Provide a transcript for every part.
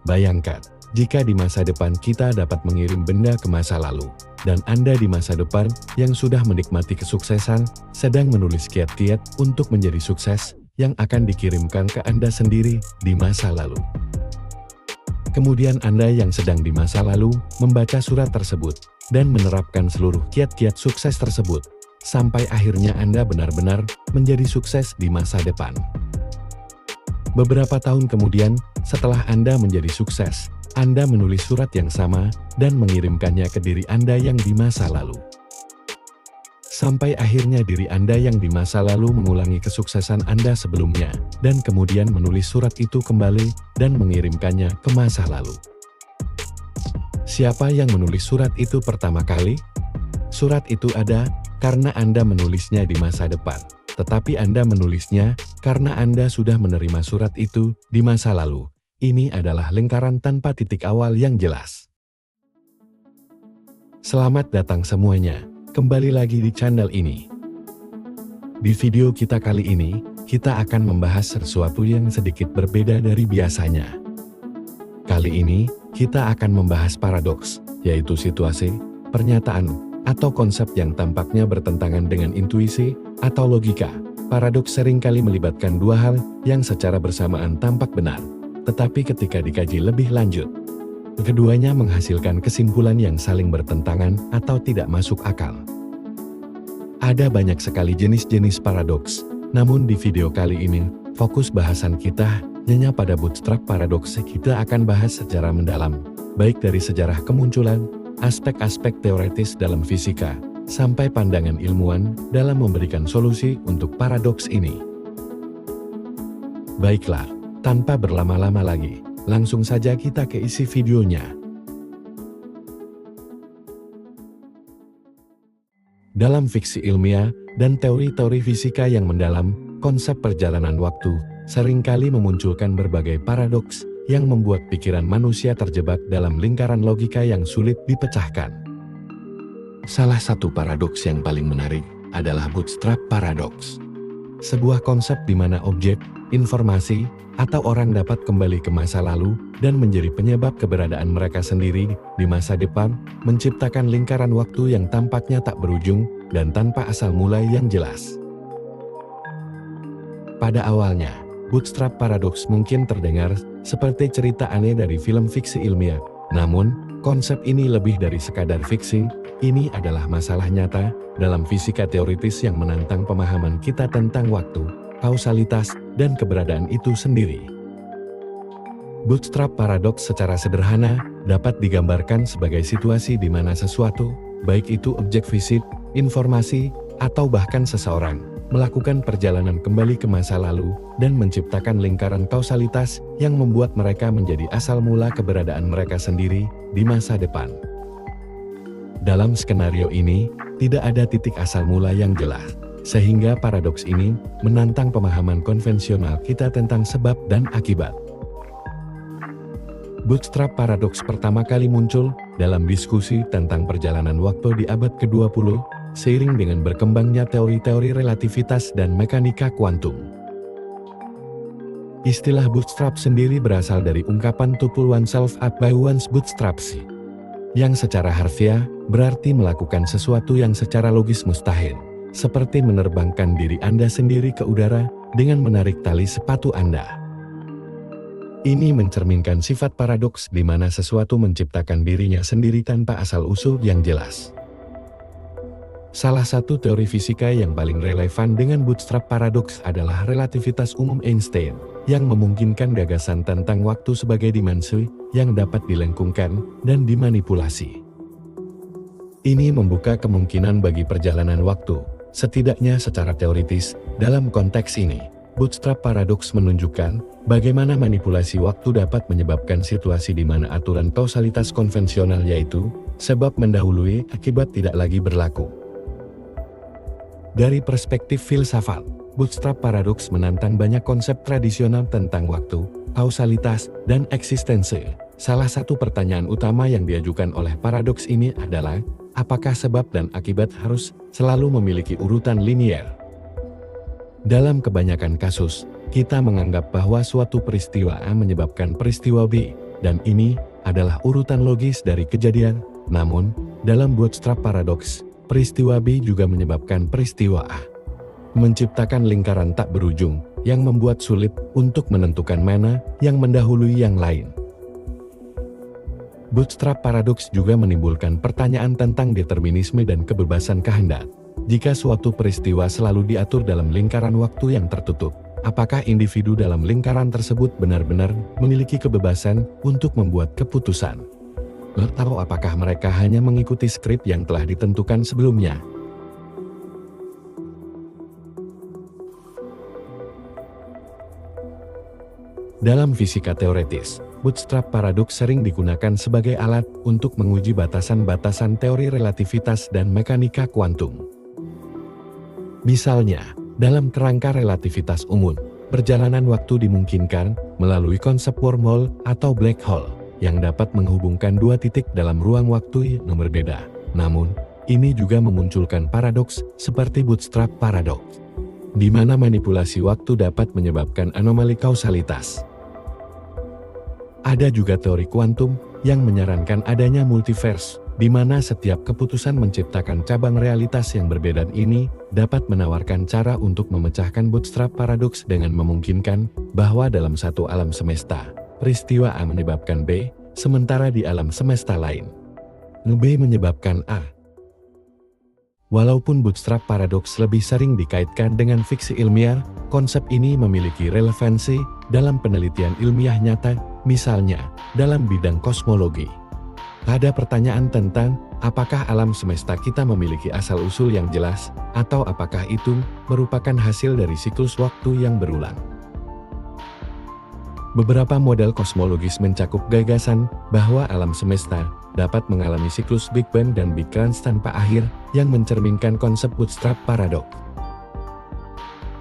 Bayangkan, jika di masa depan kita dapat mengirim benda ke masa lalu, dan Anda di masa depan yang sudah menikmati kesuksesan, sedang menulis kiat-kiat untuk menjadi sukses yang akan dikirimkan ke Anda sendiri di masa lalu. Kemudian Anda yang sedang di masa lalu membaca surat tersebut dan menerapkan seluruh kiat-kiat sukses tersebut, sampai akhirnya Anda benar-benar menjadi sukses di masa depan. Beberapa tahun kemudian, setelah Anda menjadi sukses, Anda menulis surat yang sama dan mengirimkannya ke diri Anda yang di masa lalu. Sampai akhirnya diri Anda yang di masa lalu mengulangi kesuksesan Anda sebelumnya, dan kemudian menulis surat itu kembali dan mengirimkannya ke masa lalu. Siapa yang menulis surat itu pertama kali? Surat itu ada karena Anda menulisnya di masa depan, tetapi Anda menulisnya karena Anda sudah menerima surat itu di masa lalu. Ini adalah lingkaran tanpa titik awal yang jelas. Selamat datang semuanya, kembali lagi di channel ini. Di video kita kali ini, kita akan membahas sesuatu yang sedikit berbeda dari biasanya. Kali ini, kita akan membahas paradoks, yaitu situasi, pernyataan, atau konsep yang tampaknya bertentangan dengan intuisi atau logika. Paradoks seringkali melibatkan dua hal yang secara bersamaan tampak benar, tetapi ketika dikaji lebih lanjut, keduanya menghasilkan kesimpulan yang saling bertentangan atau tidak masuk akal. Ada banyak sekali jenis-jenis paradoks, namun di video kali ini, fokus bahasan kita hanya pada bootstrap paradoks. Kita akan bahas secara mendalam, baik dari sejarah kemunculan, aspek-aspek teoretis dalam fisika, sampai pandangan ilmuwan dalam memberikan solusi untuk paradoks ini. Baiklah, tanpa berlama-lama lagi, langsung saja kita ke isi videonya. Dalam fiksi ilmiah dan teori-teori fisika yang mendalam, konsep perjalanan waktu seringkali memunculkan berbagai paradoks yang membuat pikiran manusia terjebak dalam lingkaran logika yang sulit dipecahkan. Salah satu paradoks yang paling menarik adalah bootstrap paradoks. Sebuah konsep di mana objek, informasi, atau orang dapat kembali ke masa lalu dan menjadi penyebab keberadaan mereka sendiri di masa depan, menciptakan lingkaran waktu yang tampaknya tak berujung dan tanpa asal mula yang jelas. Pada awalnya, bootstrap paradoks mungkin terdengar seperti cerita aneh dari film fiksi ilmiah. Namun, konsep ini lebih dari sekadar fiksi. Ini adalah masalah nyata dalam fisika teoritis yang menantang pemahaman kita tentang waktu, kausalitas, dan keberadaan itu sendiri. Bootstrap paradoks secara sederhana dapat digambarkan sebagai situasi di mana sesuatu, baik itu objek fisik, informasi, atau bahkan seseorang, melakukan perjalanan kembali ke masa lalu dan menciptakan lingkaran kausalitas yang membuat mereka menjadi asal mula keberadaan mereka sendiri di masa depan. Dalam skenario ini, tidak ada titik asal mula yang jelas, sehingga paradoks ini menantang pemahaman konvensional kita tentang sebab dan akibat. Bootstrap paradoks pertama kali muncul dalam diskusi tentang perjalanan waktu di abad ke-20, seiring dengan berkembangnya teori-teori relativitas dan mekanika kuantum. Istilah bootstrap sendiri berasal dari ungkapan to pull oneself up by one's bootstraps, yang secara harfiah berarti melakukan sesuatu yang secara logis mustahil, seperti menerbangkan diri Anda sendiri ke udara dengan menarik tali sepatu Anda. Ini mencerminkan sifat paradoks di mana sesuatu menciptakan dirinya sendiri tanpa asal-usul yang jelas. Salah satu teori fisika yang paling relevan dengan bootstrap paradoks adalah relativitas umum Einstein, yang memungkinkan gagasan tentang waktu sebagai dimensi yang dapat dilengkungkan dan dimanipulasi. Ini membuka kemungkinan bagi perjalanan waktu, setidaknya secara teoritis. Dalam konteks ini, bootstrap paradoks menunjukkan bagaimana manipulasi waktu dapat menyebabkan situasi di mana aturan kausalitas konvensional, yaitu sebab mendahului akibat, tidak lagi berlaku. Dari perspektif filsafat, bootstrap paradoks menantang banyak konsep tradisional tentang waktu, kausalitas, dan eksistensi. Salah satu pertanyaan utama yang diajukan oleh paradoks ini adalah, apakah sebab dan akibat harus selalu memiliki urutan linier? Dalam kebanyakan kasus, kita menganggap bahwa suatu peristiwa A menyebabkan peristiwa B, dan ini adalah urutan logis dari kejadian. Namun, dalam bootstrap paradoks, peristiwa B juga menyebabkan peristiwa A, menciptakan lingkaran tak berujung yang membuat sulit untuk menentukan mana yang mendahului yang lain. Bootstrap paradoks juga menimbulkan pertanyaan tentang determinisme dan kebebasan kehendak. Jika suatu peristiwa selalu diatur dalam lingkaran waktu yang tertutup, apakah individu dalam lingkaran tersebut benar-benar memiliki kebebasan untuk membuat keputusan? Atau apakah mereka hanya mengikuti skrip yang telah ditentukan sebelumnya? Dalam fisika teoretis, bootstrap paradoks sering digunakan sebagai alat untuk menguji batasan-batasan teori relativitas dan mekanika kuantum. Misalnya, dalam kerangka relativitas umum, perjalanan waktu dimungkinkan melalui konsep wormhole atau black hole yang dapat menghubungkan dua titik dalam ruang waktu yang berbeda. Namun, ini juga memunculkan paradoks seperti bootstrap paradoks, di mana manipulasi waktu dapat menyebabkan anomali kausalitas. Ada juga teori kuantum yang menyarankan adanya multiverse, di mana setiap keputusan menciptakan cabang realitas yang berbeda. Ini dapat menawarkan cara untuk memecahkan bootstrap paradoks dengan memungkinkan bahwa dalam satu alam semesta, peristiwa A menyebabkan B, sementara di alam semesta lain, B menyebabkan A. Walaupun bootstrap paradoks lebih sering dikaitkan dengan fiksi ilmiah, konsep ini memiliki relevansi dalam penelitian ilmiah nyata, misalnya dalam bidang kosmologi. Ada pertanyaan tentang apakah alam semesta kita memiliki asal-usul yang jelas, atau apakah itu merupakan hasil dari siklus waktu yang berulang. Beberapa model kosmologis mencakup gagasan bahwa alam semesta dapat mengalami siklus Big Bang dan Big Crunch tanpa akhir yang mencerminkan konsep bootstrap paradoks.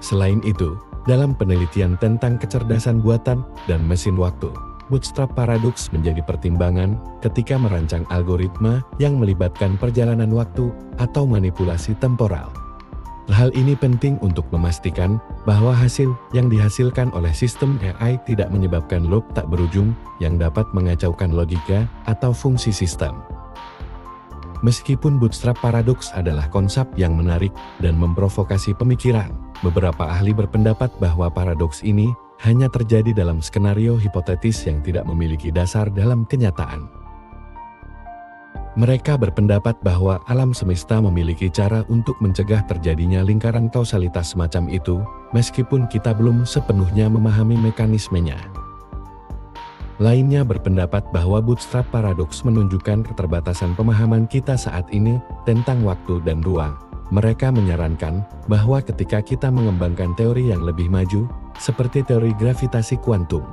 Selain itu, dalam penelitian tentang kecerdasan buatan dan mesin waktu, bootstrap paradoks menjadi pertimbangan ketika merancang algoritma yang melibatkan perjalanan waktu atau manipulasi temporal. Hal ini penting untuk memastikan bahwa hasil yang dihasilkan oleh sistem AI tidak menyebabkan loop tak berujung yang dapat mengacaukan logika atau fungsi sistem. Meskipun bootstrap paradoks adalah konsep yang menarik dan memprovokasi pemikiran, beberapa ahli berpendapat bahwa paradoks ini hanya terjadi dalam skenario hipotetis yang tidak memiliki dasar dalam kenyataan. Mereka berpendapat bahwa alam semesta memiliki cara untuk mencegah terjadinya lingkaran kausalitas semacam itu, meskipun kita belum sepenuhnya memahami mekanismenya. Lainnya berpendapat bahwa bootstrap paradoks menunjukkan keterbatasan pemahaman kita saat ini tentang waktu dan ruang. Mereka menyarankan bahwa ketika kita mengembangkan teori yang lebih maju, seperti teori gravitasi kuantum,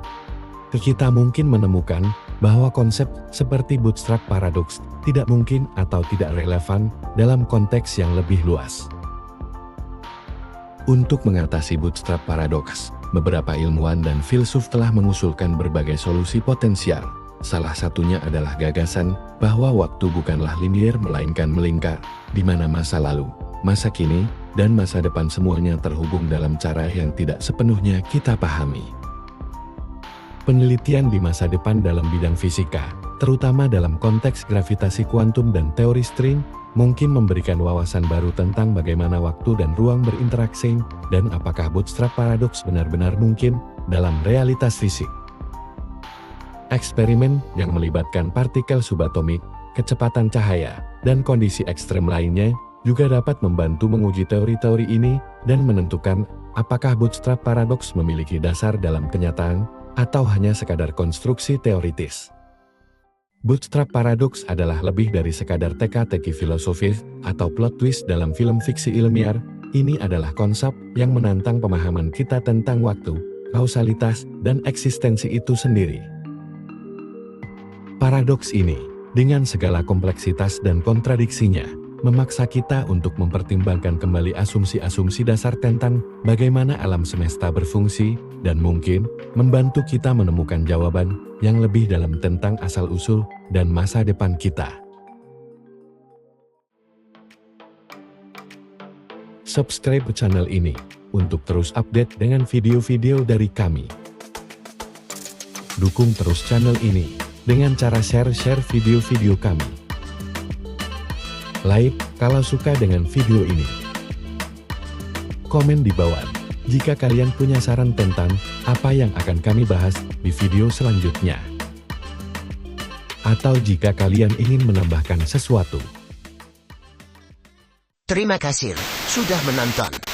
kita mungkin menemukan bahwa konsep seperti bootstrap paradoks tidak mungkin atau tidak relevan dalam konteks yang lebih luas. Untuk mengatasi bootstrap paradoks, beberapa ilmuwan dan filsuf telah mengusulkan berbagai solusi potensial. Salah satunya adalah gagasan bahwa waktu bukanlah linier melainkan melingkar, di mana masa lalu, masa kini, dan masa depan semuanya terhubung dalam cara yang tidak sepenuhnya kita pahami. Penelitian di masa depan dalam bidang fisika, terutama dalam konteks gravitasi kuantum dan teori string, mungkin memberikan wawasan baru tentang bagaimana waktu dan ruang berinteraksi, dan apakah bootstrap paradoks benar-benar mungkin dalam realitas fisik. Eksperimen yang melibatkan partikel subatomik, kecepatan cahaya, dan kondisi ekstrem lainnya juga dapat membantu menguji teori-teori ini dan menentukan apakah bootstrap paradoks memiliki dasar dalam kenyataan atau hanya sekadar konstruksi teoritis. Bootstrap paradoks adalah lebih dari sekadar teka-teki filosofis atau plot twist dalam film fiksi ilmiah. Ini adalah konsep yang menantang pemahaman kita tentang waktu, kausalitas, dan eksistensi itu sendiri. Paradoks ini, dengan segala kompleksitas dan kontradiksinya, memaksa kita untuk mempertimbangkan kembali asumsi-asumsi dasar tentang bagaimana alam semesta berfungsi, dan mungkin membantu kita menemukan jawaban yang lebih dalam tentang asal-usul dan masa depan kita. Subscribe channel ini untuk terus update dengan video-video dari kami. Dukung terus channel ini dengan cara share video-video kami. Like kalau suka dengan video ini. Komen di bawah jika kalian punya saran tentang apa yang akan kami bahas di video selanjutnya. Atau jika kalian ingin menambahkan sesuatu. Terima kasih sudah menonton.